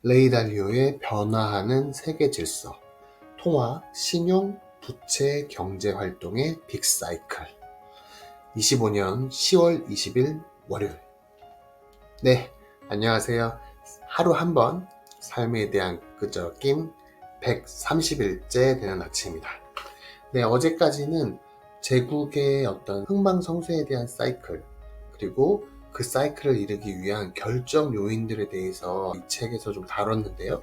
레이 달리오의 변화하는 세계 질서, 통화, 신용, 부채, 경제 활동의 빅사이클. 25년 10월 20일 월요일. 네, 안녕하세요. 하루 한 번 삶에 대한 끄적임 130일째 되는 아침입니다. 네, 어제까지는 제국의 어떤 흥망성쇠에 대한 사이클, 그리고 그 사이클을 이루기 위한 결정 요인들에 대해서 이 책에서 좀 다뤘는데요.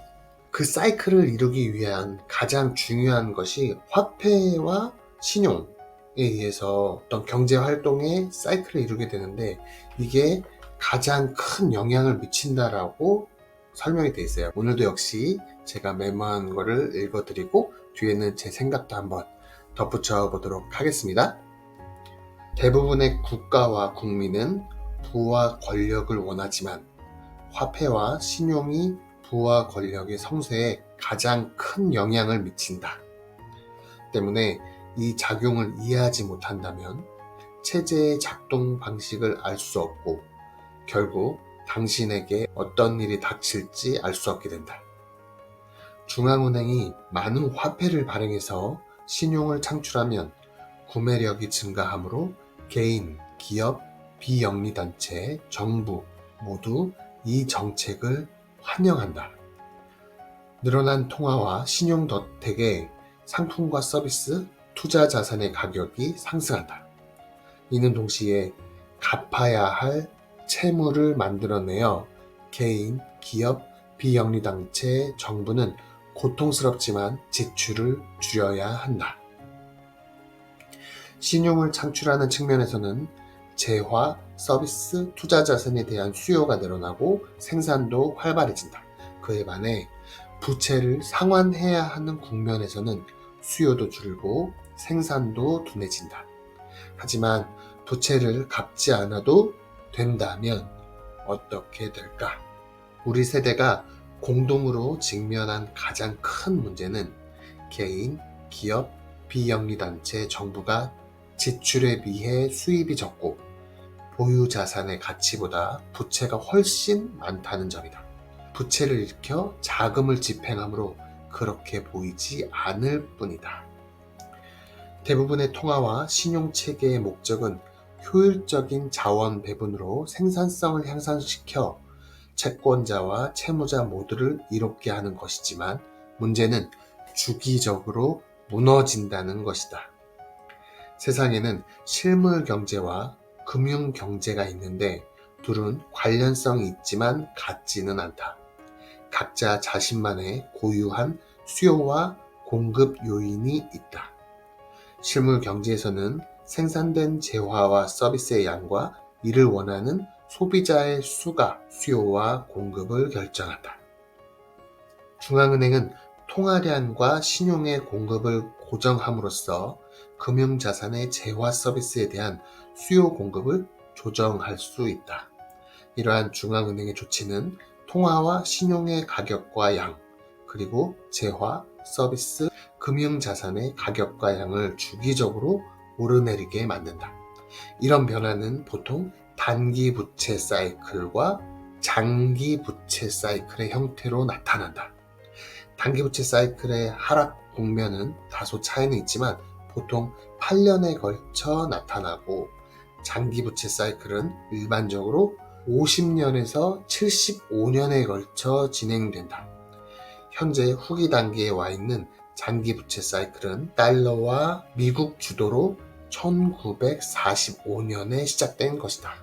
그 사이클을 이루기 위한 가장 중요한 것이 화폐와 신용에 의해서 어떤 경제 활동의 사이클을 이루게 되는데, 이게 가장 큰 영향을 미친다라고 설명이 되어 있어요. 오늘도 역시 제가 메모한 거를 읽어드리고 뒤에는 제 생각도 한번 덧붙여 보도록 하겠습니다. 대부분의 국가와 국민은 부와 권력을 원하지만 화폐와 신용이 부와 권력의 성쇠에 가장 큰 영향을 미친다. 때문에 이 작용을 이해하지 못한다면 체제의 작동 방식을 알 수 없고 결국 당신에게 어떤 일이 닥칠지 알 수 없게 된다. 중앙은행이 많은 화폐를 발행해서 신용을 창출하면 구매력이 증가하므로 개인, 기업, 비영리단체, 정부 모두 이 정책을 환영한다. 늘어난 통화와 신용 덕택에 상품과 서비스, 투자 자산의 가격이 상승한다. 이는 동시에 갚아야 할 채무를 만들어내어 개인, 기업, 비영리단체, 정부는 고통스럽지만 지출을 줄여야 한다. 신용을 창출하는 측면에서는 재화, 서비스, 투자 자산에 대한 수요가 늘어나고 생산도 활발해진다. 그에 반해 부채를 상환해야 하는 국면에서는 수요도 줄고 생산도 둔해진다. 하지만 부채를 갚지 않아도 된다면 어떻게 될까? 우리 세대가 공동으로 직면한 가장 큰 문제는 개인, 기업, 비영리단체, 정부가 지출에 비해 수입이 적고 보유 자산의 가치보다 부채가 훨씬 많다는 점이다. 부채를 일으켜 자금을 집행하므로 그렇게 보이지 않을 뿐이다. 대부분의 통화와 신용체계의 목적은 효율적인 자원 배분으로 생산성을 향상시켜 채권자와 채무자 모두를 이롭게 하는 것이지만 문제는 주기적으로 무너진다는 것이다. 세상에는 실물 경제와 금융 경제가 있는데 둘은 관련성이 있지만 같지는 않다. 각자 자신만의 고유한 수요와 공급 요인이 있다. 실물 경제에서는 생산된 재화와 서비스의 양과 이를 원하는 소비자의 수가 수요와 공급을 결정한다. 중앙은행은 통화량과 신용의 공급을 고정함으로써 금융자산의 재화 서비스에 대한 수요 공급을 조정할 수 있다. 이러한 중앙은행의 조치는 통화와 신용의 가격과 양, 그리고 재화, 서비스, 금융자산의 가격과 양을 주기적으로 오르내리게 만든다. 이런 변화는 보통 단기 부채 사이클과 장기 부채 사이클의 형태로 나타난다. 단기 부채 사이클의 하락 국면은 다소 차이는 있지만 보통 8년에 걸쳐 나타나고 장기 부채 사이클은 일반적으로 50년에서 75년에 걸쳐 진행된다. 현재 후기 단계에 와 있는 장기 부채 사이클은 달러와 미국 주도로 1945년에 시작된 것이다.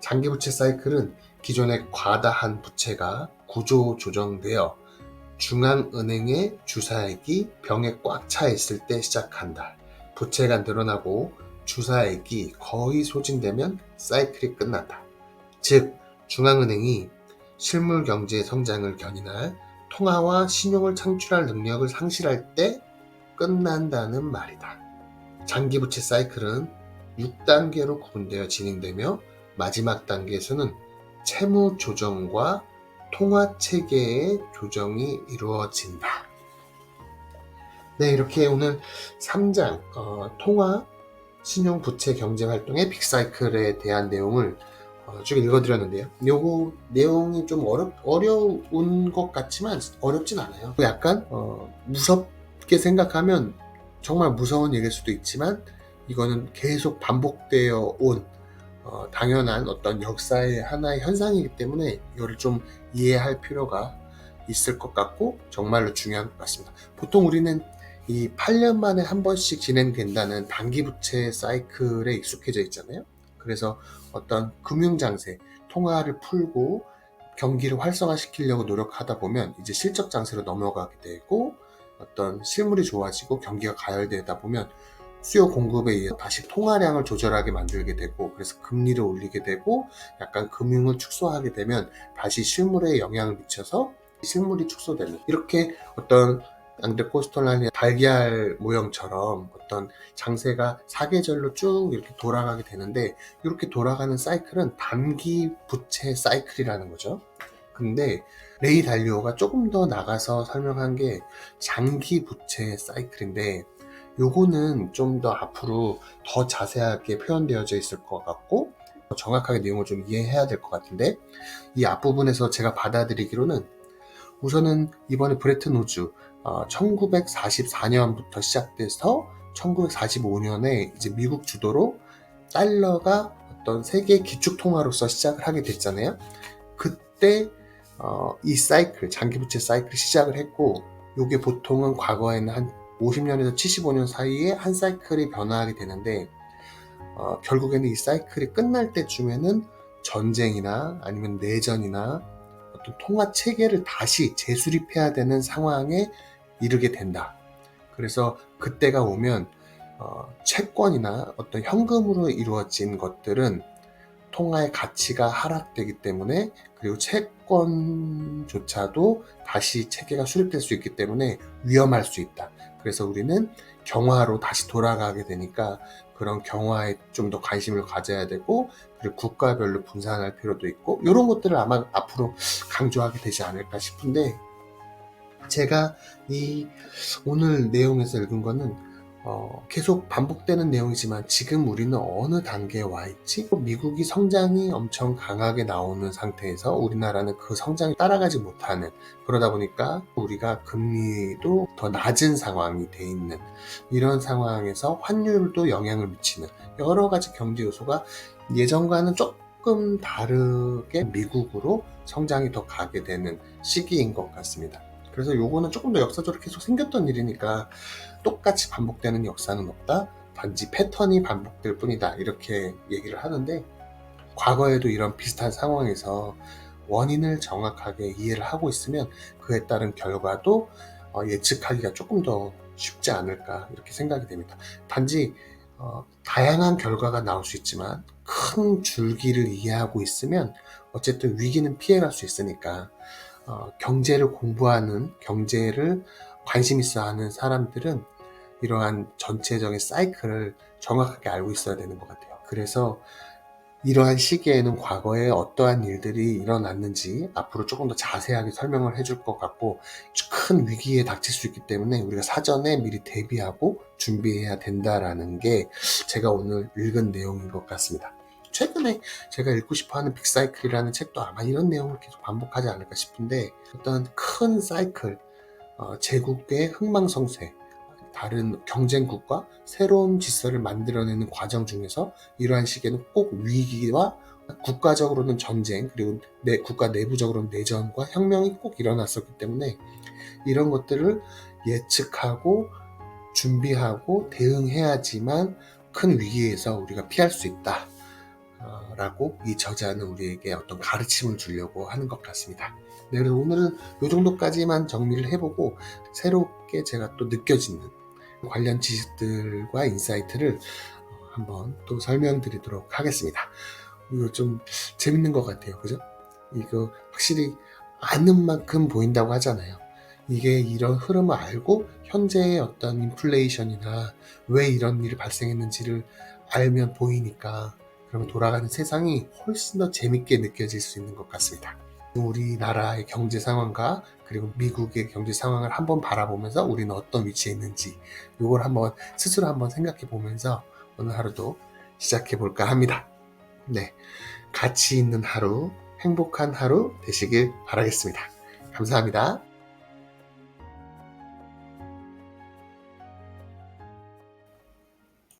장기 부채 사이클은 기존의 과다한 부채가 구조 조정되어 중앙은행의 주사액이 병에 꽉 차 있을 때 시작한다. 부채가 늘어나고 주사액이 거의 소진되면 사이클이 끝난다. 즉, 중앙은행이 실물 경제의 성장을 견인할 통화와 신용을 창출할 능력을 상실할 때 끝난다는 말이다. 장기 부채 사이클은 6단계로 구분되어 진행되며 마지막 단계에서는 채무 조정과 통화 체계의 조정이 이루어진다. 네, 이렇게 오늘 3장 통화, 신용, 부채, 경제 활동의 빅사이클에 대한 내용을 쭉 읽어드렸는데요. 요거 내용이 좀 어려운 것 같지만 어렵진 않아요. 약간 무섭게 생각하면 정말 무서운 얘기일 수도 있지만 이거는 계속 반복되어 온 당연한 어떤 역사의 하나의 현상이기 때문에 이거를 좀 이해할 필요가 있을 것 같고 정말로 중요한 것 같습니다. 보통 우리는 이 8년 만에 한 번씩 진행된다는 단기부채 사이클에 익숙해져 있잖아요. 그래서 어떤 금융장세, 통화를 풀고 경기를 활성화시키려고 노력하다 보면 이제 실적 장세로 넘어가게 되고 어떤 실물이 좋아지고 경기가 가열되다 보면 수요 공급에 의해 다시 통화량을 조절하게 만들게 되고 그래서 금리를 올리게 되고 약간 금융을 축소하게 되면 다시 실물에 영향을 미쳐서 실물이 축소되는 이렇게 어떤 앙드레 코스톨라니의 달걀 모형처럼 어떤 장세가 사계절로 쭉 이렇게 돌아가게 되는데 이렇게 돌아가는 사이클은 단기 부채 사이클이라는 거죠. 근데 레이 달리오가 조금 더 나가서 설명한 게 장기 부채 사이클인데 요거는 좀 더 앞으로 더 자세하게 표현되어져 있을 것 같고 정확하게 내용을 좀 이해해야 될 것 같은데 이 앞부분에서 제가 받아들이기로는 우선은 이번에 브레튼 우즈 1944년부터 시작돼서 1945년에 이제 미국 주도로 달러가 어떤 세계 기축통화로서 시작을 하게 됐잖아요. 그때 이 사이클, 장기부채 사이클이 시작을 했고 이게 보통은 과거에는 한 50년에서 75년 사이에 한 사이클이 변화하게 되는데 결국에는 이 사이클이 끝날 때쯤에는 전쟁이나 아니면 내전이나 어떤 통화 체계를 다시 재수립해야 되는 상황에 이르게 된다. 그래서 그때가 오면 채권이나 어떤 현금으로 이루어진 것들은 통화의 가치가 하락되기 때문에 그리고 채권조차도 다시 체계가 수립될 수 있기 때문에 위험할 수 있다. 그래서 우리는 경화로 다시 돌아가게 되니까 그런 경화에 좀 더 관심을 가져야 되고 그리고 국가별로 분산할 필요도 있고 이런 것들을 아마 앞으로 강조하게 되지 않을까 싶은데 제가 이 오늘 내용에서 읽은 거는 계속 반복되는 내용이지만 지금 우리는 어느 단계에 와 있지? 미국이 성장이 엄청 강하게 나오는 상태에서 우리나라는 그 성장을 따라가지 못하는 그러다 보니까 우리가 금리도 더 낮은 상황이 돼 있는 이런 상황에서 환율도 영향을 미치는 여러 가지 경제 요소가 예전과는 조금 다르게 미국으로 성장이 더 가게 되는 시기인 것 같습니다. 그래서 요거는 조금 더 역사적으로 계속 생겼던 일이니까 똑같이 반복되는 역사는 없다. 단지 패턴이 반복될 뿐이다. 이렇게 얘기를 하는데 과거에도 이런 비슷한 상황에서 원인을 정확하게 이해를 하고 있으면 그에 따른 결과도 예측하기가 조금 더 쉽지 않을까 이렇게 생각이 됩니다. 단지 다양한 결과가 나올 수 있지만 큰 줄기를 이해하고 있으면 어쨌든 위기는 피해갈 수 있으니까 경제를 공부하는 경제를 관심 있어 하는 사람들은 이러한 전체적인 사이클을 정확하게 알고 있어야 되는 것 같아요. 그래서 이러한 시기에는 과거에 어떠한 일들이 일어났는지 앞으로 조금 더 자세하게 설명을 해줄 것 같고 큰 위기에 닥칠 수 있기 때문에 우리가 사전에 미리 대비하고 준비해야 된다라는 게 제가 오늘 읽은 내용인 것 같습니다. 최근에 제가 읽고 싶어하는 빅사이클이라는 책도 아마 이런 내용을 계속 반복하지 않을까 싶은데 어떤 큰 사이클, 제국의 흥망성쇠, 다른 경쟁국과 새로운 질서를 만들어내는 과정 중에서 이러한 시기에는 꼭 위기와 국가적으로는 전쟁 그리고 국가 내부적으로는 내전과 혁명이 꼭 일어났었기 때문에 이런 것들을 예측하고 준비하고 대응해야지만 큰 위기에서 우리가 피할 수 있다 라고 이 저자는 우리에게 어떤 가르침을 주려고 하는 것 같습니다. 네, 그래서 오늘은 이 정도까지만 정리를 해보고 새롭게 제가 또 느껴지는 관련 지식들과 인사이트를 한번 또 설명드리도록 하겠습니다. 이거 좀 재밌는 것 같아요. 그죠? 이거 확실히 아는 만큼 보인다고 하잖아요. 이게 이런 흐름을 알고 현재의 어떤 인플레이션이나 왜 이런 일이 발생했는지를 알면 보이니까 그러면 돌아가는 세상이 훨씬 더 재밌게 느껴질 수 있는 것 같습니다. 우리나라의 경제 상황과 그리고 미국의 경제 상황을 한번 바라보면서 우리는 어떤 위치에 있는지 이걸 한번 스스로 한번 생각해 보면서 오늘 하루도 시작해 볼까 합니다. 네. 가치 있는 하루, 행복한 하루 되시길 바라겠습니다. 감사합니다.